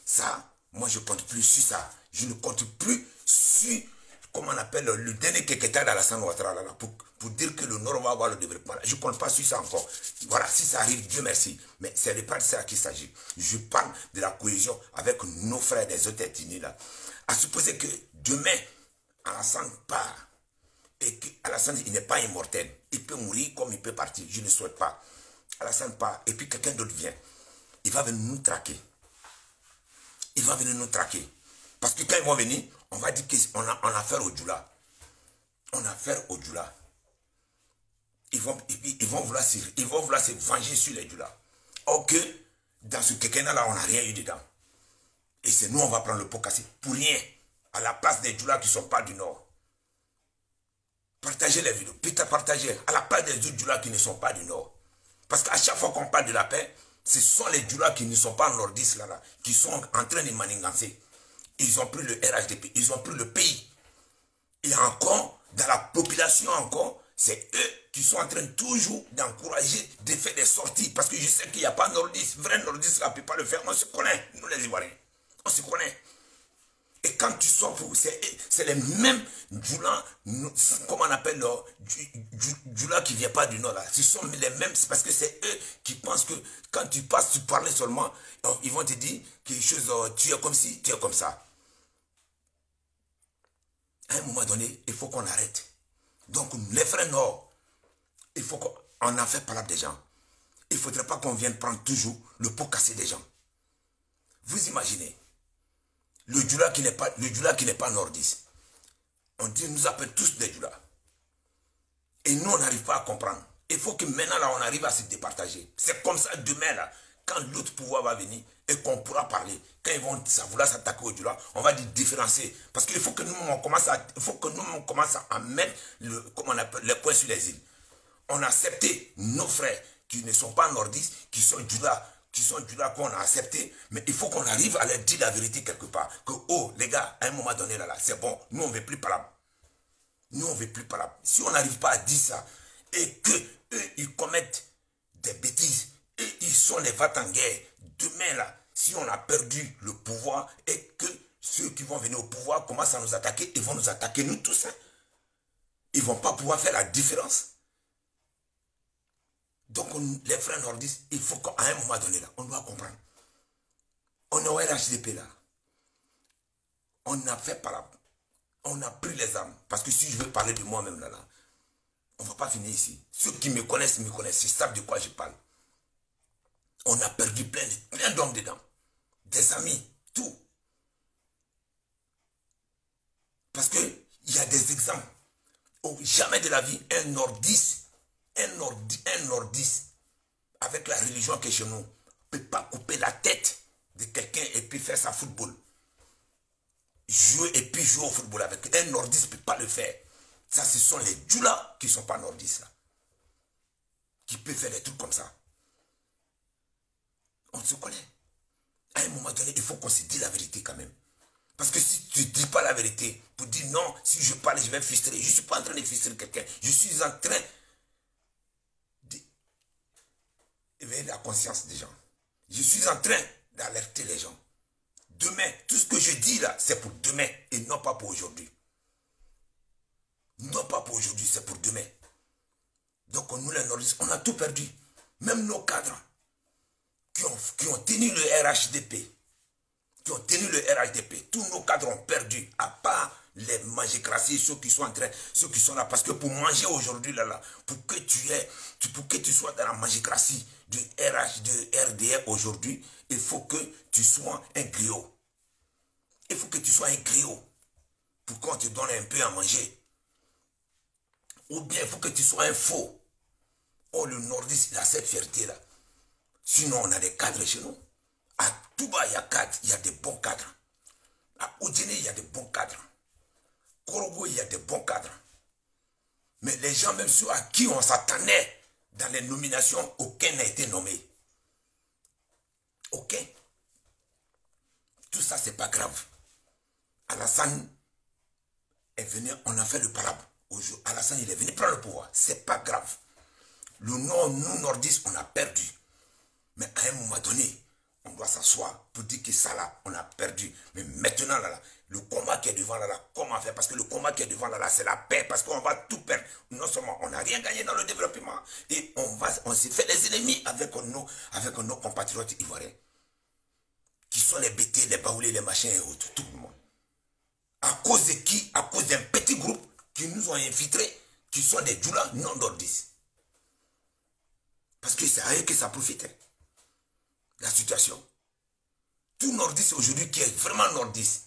Ça, moi je ne compte plus sur ça. Je ne compte plus sur, comment on appelle, le dernier Kékéta d'Alassane Ouattara là, pour dire que le Nord va avoir le développement. Je ne compte pas sur ça encore. Voilà, si ça arrive, Dieu merci. Mais ce n'est pas de ça qu'il s'agit. Je parle de la cohésion avec nos frères des autres ethnies là. À supposer que demain, Alassane part et qu'Alassane il n'est pas immortel. Il peut mourir comme il peut partir. Je ne souhaite pas. Alassane part et puis quelqu'un d'autre vient. Il va venir nous traquer. Il va venir nous traquer. Parce que quand ils vont venir, on va dire qu'on a affaire au Djoula. On a affaire au Djoula. Ils vont vouloir se venger sur les Djoula. Or que dans ce Kekena-là, on n'a rien eu dedans. Et c'est nous, on va prendre le pot cassé pour rien. À la place des Djoula qui ne sont pas du Nord. Partagez les vidéos. Putain, partagez. À la place des autres Djoula qui ne sont pas du Nord. Parce qu'à chaque fois qu'on parle de la paix, ce sont les Djoula qui ne sont pas nordistes là, qui sont en train de manigancer. Ils ont pris le RHDP, ils ont pris le pays. Et encore, dans la population encore, c'est eux qui sont en train toujours d'encourager, de faire des sorties. Parce que je sais qu'il n'y a pas nordiste, vrai nordiste là ne peut pas le faire. On se connaît, nous les Ivoiriens. On se connaît. Et quand tu sors pour... C'est les mêmes Djoula, comment on appelle Djoula qui ne vient pas du Nord là. Ce sont les mêmes, c'est parce que c'est eux qui pensent que quand tu passes, tu parles seulement, ils vont te dire quelque chose, tu es comme ci, tu es comme ça. À un moment donné, il faut qu'on arrête. Donc les frères Nord, il faut qu'on en fait parler des gens. Il ne faudrait pas qu'on vienne prendre toujours le pot cassé des gens. Vous imaginez le Djoula qui n'est pas nordiste. On dit, nous appelle tous des Djoula. Et nous, on n'arrive pas à comprendre. Il faut que maintenant, là, on arrive à se départager. C'est comme ça, demain, là, quand l'autre pouvoir va venir et qu'on pourra parler, quand ils vont vouloir s'attaquer au Djoula, on va dire différencier. Parce qu'il faut que nous, on commence à mettre les points sur les îles. On a accepté nos frères qui ne sont pas nordistes, qui sont Djoula, qu'on a accepté, mais il faut qu'on arrive à leur dire la vérité quelque part. Que, oh, les gars, à un moment donné, là, c'est bon, nous, on ne veut plus parler. Nous, on ne veut plus parler. Si on n'arrive pas à dire ça, et que eux, ils commettent des bêtises, et ils sont les va-t-en-guerre, demain, là, si on a perdu le pouvoir, et que ceux qui vont venir au pouvoir commencent à nous attaquer, ils vont nous attaquer, nous tous. Hein. Ils ne vont pas pouvoir faire la différence. Donc, les frères nordistes, il faut qu'à un moment donné, là, on doit comprendre. On est au RHDP là. On a fait par là. On a pris les armes. Parce que si je veux parler de moi-même là, on ne va pas finir ici. Ceux qui me connaissent, ils savent de quoi je parle. On a perdu plein d'hommes dedans. Des amis, tout. Parce qu'il y a des exemples. Où jamais de la vie, un nordiste, avec la religion qui est chez nous, ne peut pas couper la tête de quelqu'un et puis faire sa football. Jouer et puis jouer au football avec un nordiste ne peut pas le faire. Ça, ce sont les Djoula qui ne sont pas nordistes là. Qui peuvent faire des trucs comme ça. On se connaît. À un moment donné, il faut qu'on se dise la vérité quand même. Parce que si tu ne dis pas la vérité, pour dire non, si je parle, je vais frustrer. Je ne suis pas en train de frustrer quelqu'un. Je suis en train d'éveiller la conscience des gens. Je suis en train d'alerter les gens. Demain, tout ce que je dis là, c'est pour demain et non pas pour aujourd'hui. Non pas pour aujourd'hui, c'est pour demain. Donc nous les nordistes, on a tout perdu. Même nos cadres qui ont tenu le RHDP, tous nos cadres ont perdu, à part les magicraties, ceux qui sont là, parce que pour manger aujourd'hui, pour que tu sois dans la magicratie de RDR aujourd'hui, il faut que tu sois un griot. Il faut que tu sois un griot pour qu'on te donne un peu à manger. Ou bien il faut que tu sois un faux. Oh, le nordiste, il a cette fierté-là. Sinon, on a des cadres chez nous. À Touba, il y a des bons cadres. À Oudjene, il y a des bons cadres. Korogo, il y a des bons cadres. Mais les gens, même ceux à qui on s'attendait dans les nominations, aucun n'a été nommé. Aucun. Tout ça, c'est pas grave. Alassane est venu, on a fait le parable. Alassane, il est venu prendre le pouvoir. C'est pas grave. Le nom, nous, nordistes, on a perdu. Mais à un moment donné, on doit s'asseoir pour dire que ça là, on a perdu. Mais maintenant là, le combat qui est devant là, comment faire? Parce que le combat qui est devant là, c'est la paix, parce qu'on va tout perdre. Non seulement on n'a rien gagné dans le développement, et on s'est fait des ennemis avec nos compatriotes ivoiriens, qui sont les bêtés, les baoulés, les machins et autres, tout le monde. À cause de qui? À cause d'un petit groupe qui nous ont infiltrés, qui sont des djoulas non nordistes. Parce que c'est à eux que ça profite. La situation. Tout nordiste aujourd'hui qui est vraiment nordiste,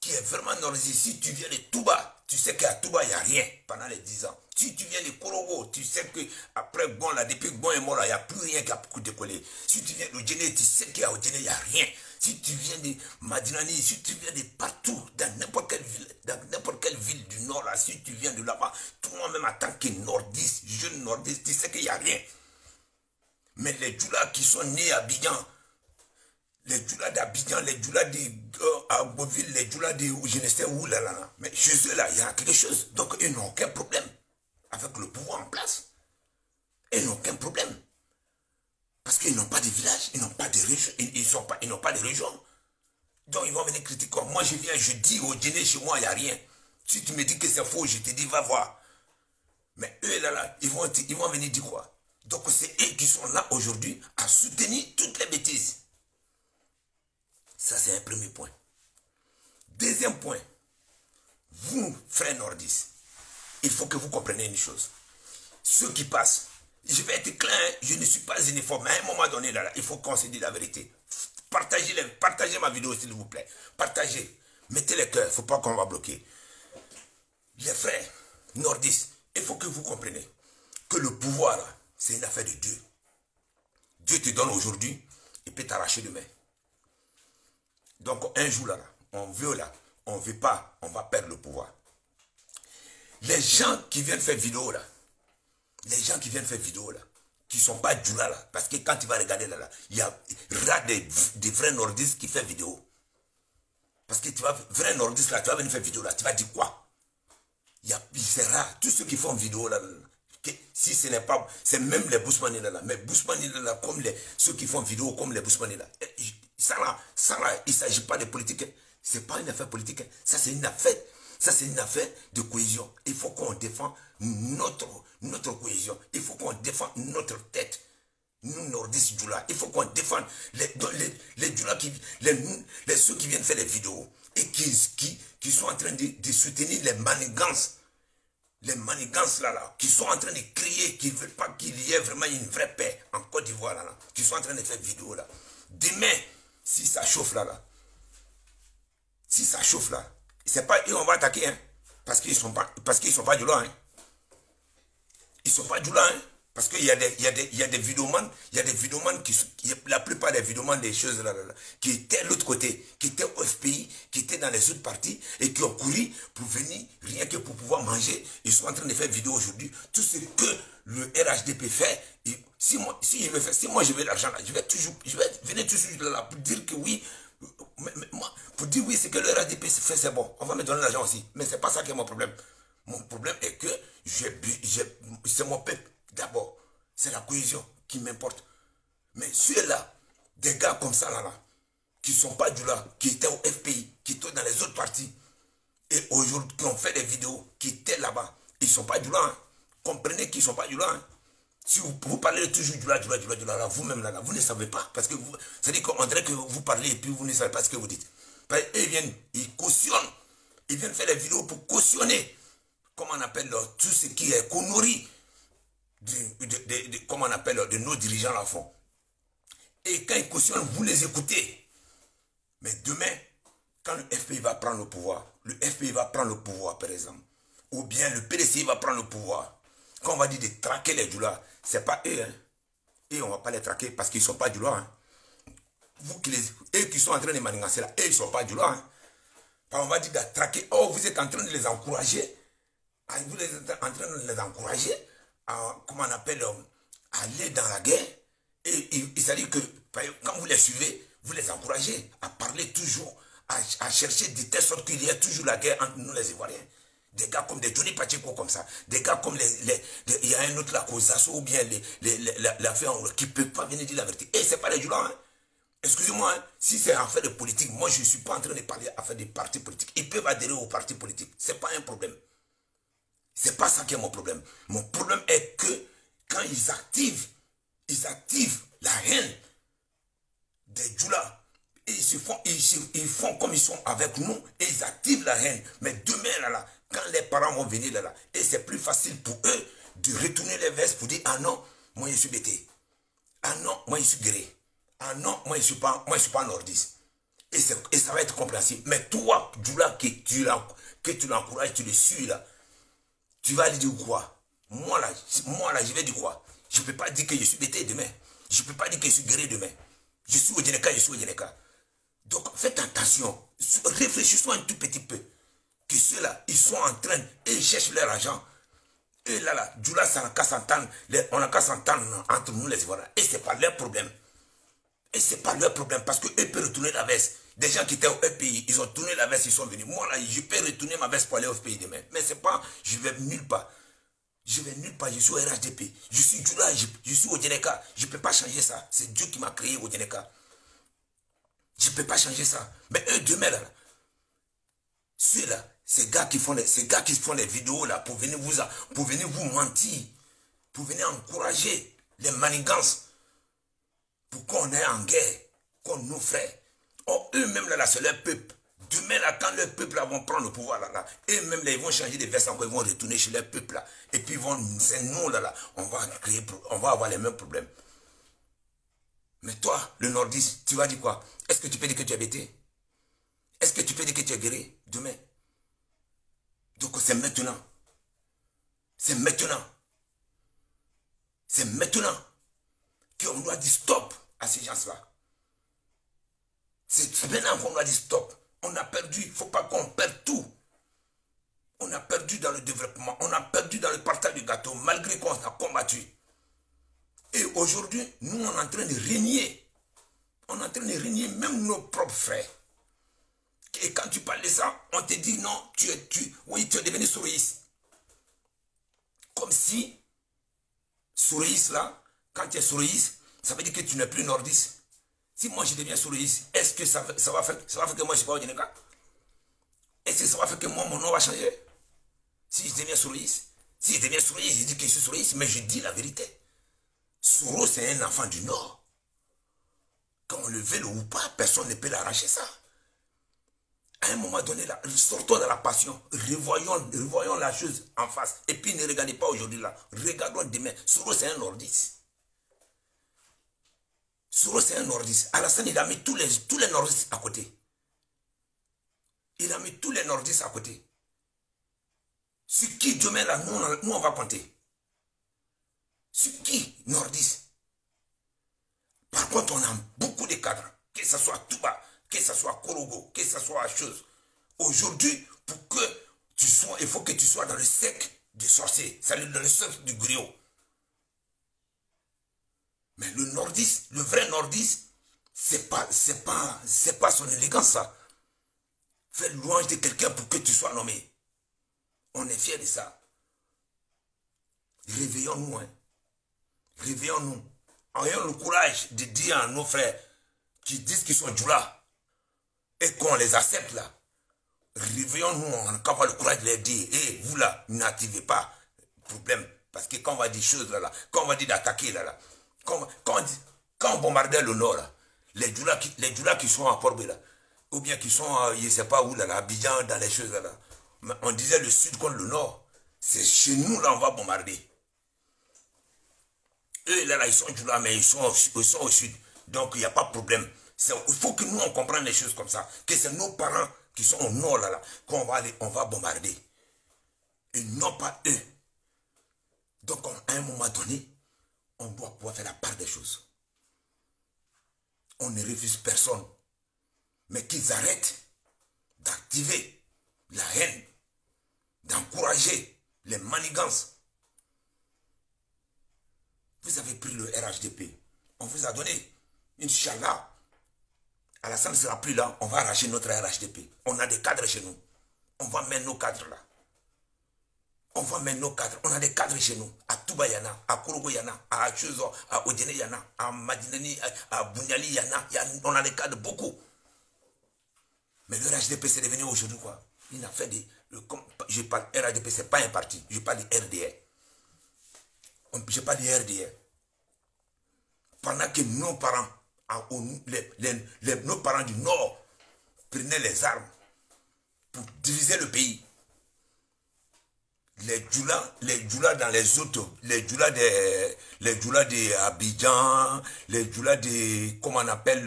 si tu viens de Touba, tu sais qu'à Touba, il n'y a rien pendant les 10 ans. Si tu viens de Korogo, tu sais qu'après Gon, là, depuis Gon est mort, il n'y a plus rien qui a décollé. Si tu viens de Djéné, tu sais qu'à Djéné, il n'y a rien. Si tu viens de Madinani, si tu viens de partout, dans n'importe quelle ville du nord, là, si tu viens de là-bas, toi même en tant que nordiste, jeune nordiste, tu sais qu'il n'y a rien. Mais les djoulas qui sont nés à Abidjan, les djoulas d'Abidjan, les djoulas d'Agboville, les djoulas de je ne sais où, là. Mais chez eux, là, il y a quelque chose. Donc, ils n'ont aucun problème avec le pouvoir en place. Ils n'ont aucun problème. Parce qu'ils n'ont pas de village, ils n'ont pas de région, ils n'ont pas de région. Donc, ils vont venir critiquer. Moi, je viens, je dis au dîner, chez moi, il n'y a rien. Si tu me dis que c'est faux, je te dis, va voir. Mais eux, là, ils vont venir dire quoi? Donc, c'est eux qui sont là aujourd'hui à soutenir toutes les bêtises. Ça, c'est un premier point. Deuxième point, vous, frères nordistes, il faut que vous compreniez une chose. Ceux qui passent, je vais être clair, hein, je ne suis pas uniforme, mais à un moment donné, là, il faut qu'on se dise la vérité. Partagez ma vidéo, s'il vous plaît. Partagez. Mettez les cœurs, il ne faut pas qu'on va bloquer. Les frères nordistes, il faut que vous compreniez que le pouvoir, c'est une affaire de Dieu. Dieu te donne aujourd'hui, il peut t'arracher demain. Donc un jour là, on veut là, on ne veut pas, on va perdre le pouvoir. Les gens qui viennent faire vidéo là, qui ne sont pas djoulas là, parce que quand tu vas regarder là, il y a des vrais nordistes qui font vidéo. Parce que tu vas, vrai nordiste là, tu vas venir faire vidéo là, tu vas dire quoi? C'est rare, tous ceux qui font vidéo là, si ce n'est pas, c'est même les Bousmani là, mais Bousmani là, comme ceux qui font vidéo comme les Bousmani là, ça là, il ne s'agit pas de politique, c'est pas une affaire politique, ça c'est une affaire de cohésion. Il faut qu'on défende notre cohésion, il faut qu'on défende notre tête, nous nordistes djoulas, il faut qu'on défende les djoulas, ceux qui viennent faire les vidéos et qui sont en train de soutenir les manigances. Les manigances là, qui sont en train de crier, qui ne veulent pas qu'il y ait vraiment une vraie paix en Côte d'Ivoire là, qui sont en train de faire vidéo là. Demain, si ça chauffe là, c'est pas eux on va attaquer, hein, parce qu'ils sont pas du là, hein. Ils sont pas du là, hein, parce qu'il y a des vidéomans, la plupart des vidéomans des choses là, qui étaient de l'autre côté, qui étaient au FPI, qui étaient dans les autres parties et qui ont couru pour venir, rien que pour pouvoir manger. Ils sont en train de faire vidéo aujourd'hui. Tout ce que le RHDP fait, si moi je veux l'argent là, je vais venir toujours là pour dire que oui, pour dire oui, c'est que le RHDP fait, c'est bon, on va me donner l'argent aussi. Mais c'est pas ça qui est mon problème. Mon problème est que c'est mon peuple. D'abord, c'est la cohésion qui m'importe. Mais ceux-là, des gars comme ça, là, qui ne sont pas du là, qui étaient au FPI, qui étaient dans les autres parties, et aujourd'hui, qui ont fait des vidéos, qui étaient là-bas, ils ne sont pas du là. Hein. Comprenez qu'ils ne sont pas du là. Hein. Si vous parlez toujours du là, vous-même là, vous ne savez pas. Parce que c'est-à-dire qu'on dirait que vous parlez et puis vous ne savez pas ce que vous dites. Parce qu'ils viennent, ils cautionnent, ils viennent faire des vidéos pour cautionner, comment on appelle tout ce qui est connerie. Comment on appelle, de nos dirigeants là font. Et quand ils cautionnent, vous les écoutez. Mais demain, quand le FPI va prendre le pouvoir, par exemple, ou bien le PDC va prendre le pouvoir, quand on va dire de traquer les djoulas, c'est pas eux, hein. Et on ne va pas les traquer parce qu'ils ne sont pas djoulas, hein. Eux qui sont en train de manigancer là, eux ils ne sont pas djoulas, hein. On va dire de traquer, oh vous êtes en train de les encourager, vous êtes en train de les encourager, comment on appelle, aller dans la guerre. Et il s'agit que quand vous les suivez, vous les encouragez à parler toujours, à chercher de telle sorte qu'il y a toujours la guerre entre nous les Ivoiriens. Des gars comme des Johnny Pacheco comme ça, des gars comme il y a un autre là, Kozasso, ou bien la femme qui ne peut pas venir dire la vérité. Et ce n'est pas les Djoulas, hein. Excusez-moi, hein, si c'est affaire de politique, moi je ne suis pas en train de parler affaire des partis politiques. Ils peuvent adhérer aux partis politiques. Ce n'est pas un problème. C'est pas ça qui est mon problème. Mon problème est que quand ils activent la haine des Djoula. Et ils font comme ils sont avec nous et ils activent la haine. Mais demain, là, quand les parents vont venir là, et c'est plus facile pour eux de retourner les vestes pour dire, ah non, moi je suis bêté. Ah non, moi je suis gré. Ah non, moi je suis pas nordiste. Et ça va être compréhensible. Mais toi, Djoula, que tu l'encourages, tu le suis là, tu vas lui dire quoi? Moi là, je vais dire quoi? Je ne peux pas dire que je suis bêté demain. Je ne peux pas dire que je suis gré demain. Je suis au Djeneka, je suis au Djeneka. Donc faites attention. Réfléchissons un tout petit peu. Que ceux-là, ils sont en train, et ils cherchent leur argent. Et là, Djoula, on n'a qu'à s'entendre entre nous les Ivoiriens. Et ce n'est pas leur problème. Et ce n'est pas leur problème parce qu'eux peuvent retourner la veste. Des gens qui étaient au pays, ils ont tourné la veste, ils sont venus. Moi là, je peux retourner ma veste pour aller au pays demain. Mais c'est pas, je vais nulle part. Je vais nulle part, je suis au RHDP. Je suis Djoula, je suis au Djeneka. Je ne peux pas changer ça. C'est Dieu qui m'a créé au Djeneka. Je ne peux pas changer ça. Mais eux, demain, là, ceux-là, ces gars qui font les vidéos là, pour venir vous mentir, pour venir encourager les manigances, pour qu'on est en guerre, comme nos frères. Or, eux-mêmes, là, c'est leur peuple. Demain, là, quand leur peuple là, vont prendre le pouvoir, là, eux-mêmes, là, ils vont changer de veste encore, ils vont retourner chez leur peuple, là. Et puis, c'est nous, là, on va avoir les mêmes problèmes. Mais toi, le nordiste, tu vas dire quoi? Est-ce que tu peux dire que tu es bêté? Est-ce que tu peux dire que tu es guéri demain? Donc, c'est maintenant. C'est maintenant. C'est maintenant qu'on doit dire stop à ces gens-là. C'est maintenant qu'on doit dire stop. On a perdu, il ne faut pas qu'on perde tout. On a perdu dans le développement, on a perdu dans le partage du gâteau, malgré qu'on a combattu. Et aujourd'hui, nous, on est en train de régner. On est en train de régner même nos propres frères. Et quand tu parles de ça, on te dit non, tu es devenu souris. Comme si, souris là, quand tu es souris, ça veut dire que tu n'es plus nordiste. Si moi je deviens souris, est-ce que ça va faire que moi je ne suis pas au Djeneka? Est-ce que ça va faire que moi mon nom va changer? Si je deviens souris, je dis que je suis souris, mais je dis la vérité. Soro, c'est un enfant du Nord. Quand on le veut ou pas, personne ne peut l'arracher ça. À un moment donné, là, sortons de la passion, revoyons la chose en face. Et puis ne regardez pas aujourd'hui là, regardons demain. Soro, c'est un nordiste. Soro, c'est un nordiste. Alassane, il a mis tous les nordistes à côté. Il a mis tous les nordistes à côté. Sur qui demain là, nous on va compter. Sur qui nordiste? Par contre, on a beaucoup de cadres, que ce soit Touba, que ce soit Korogo, que ce soit chose. Aujourd'hui, pour que tu sois, il faut que tu sois dans le cercle des sorciers, c'est-à-dire dans le cercle du griot. Mais le nordiste, le vrai nordiste, c'est pas son élégance ça. Fais louange de quelqu'un pour que tu sois nommé. On est fiers de ça. Réveillons-nous, hein. Réveillons-nous. Ayons le courage de dire à nos frères qui disent qu'ils sont Djoula et qu'on les accepte là. Réveillons-nous, on n'a pas le courage de leur dire, hé, vous là, n'activez pas problème. Parce que quand on va dire choses là, quand on va dire d'attaquer là, quand on bombardait le nord là, les Djoula qui sont à Port-Bé là, ou bien qui sont, je ne sais pas où là, Abidjan, dans les choses là, on disait le sud contre le nord. C'est chez nous là, on va bombarder. Eux là, ils sont Djoula, mais ils sont au sud. Donc il n'y a pas de problème. Il faut que nous on comprenne les choses comme ça. Que c'est nos parents qui sont au nord là, qu'on va aller, on va bombarder. Et non pas eux. Donc à un moment donné, on doit pouvoir faire la part des choses. On ne refuse personne. Mais qu'ils arrêtent d'activer la haine, d'encourager les manigances. Vous avez pris le RHDP. On vous a donné. Inch'Allah. Alassane ne sera plus là. On va arracher notre RHDP. On a des cadres chez nous. On va mettre nos cadres là. On voit même nos cadres. On a des cadres chez nous. À Touba Yana, à Kourogo Yana, à Chuzo, à Odene Yana, à Madinani, à Bunyali Yana. On a des cadres beaucoup. Mais le RHDP, c'est devenu aujourd'hui quoi? Il a fait des... Je parle RHDP, c'est pas un parti. Je parle de RDR. Je parle de RDR. Pendant que nos parents, nos parents du Nord prenaient les armes pour diviser le pays. Les djoulas dans les autres, les djoulas de Abidjan, les djoulas de, comment on appelle,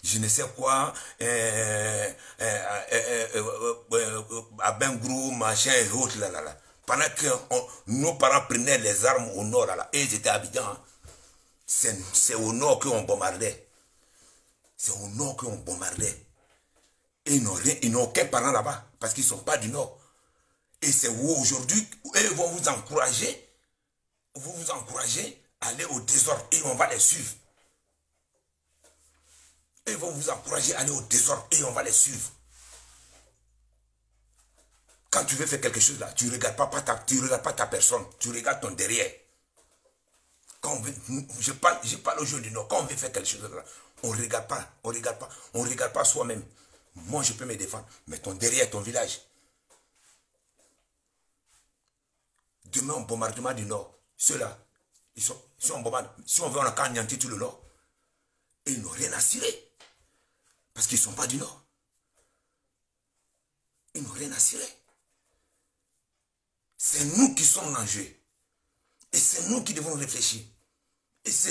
je ne sais quoi, à Bengrou, machin et autres là. Pendant que nos parents prenaient les armes au nord là, et ils étaient à Abidjan, hein. C'est au nord qu'on bombardait. C'est au nord qu'on bombardait. Et ils n'ont aucun parent là-bas, parce qu'ils ne sont pas du nord. Et c'est où aujourd'hui, ils vont vous encourager à aller au désordre et on va les suivre. Ils vont vous encourager à aller au désordre et on va les suivre. Quand tu veux faire quelque chose là, tu ne regardes pas ta personne, tu regardes ton derrière. Je parle au jeu du Nord, quand on veut faire quelque chose là, on ne regarde pas soi-même. Moi je peux me défendre, mais ton derrière, ton village. Demain, un bombardement du Nord. Ceux-là, si on veut, on a qu'à anéantir tout le Nord. Et ils n'ont rien à cirer. Parce qu'ils ne sont pas du Nord. Ils n'ont rien à cirer. C'est nous qui sommes en jeu. Et c'est nous qui devons réfléchir. Et c'est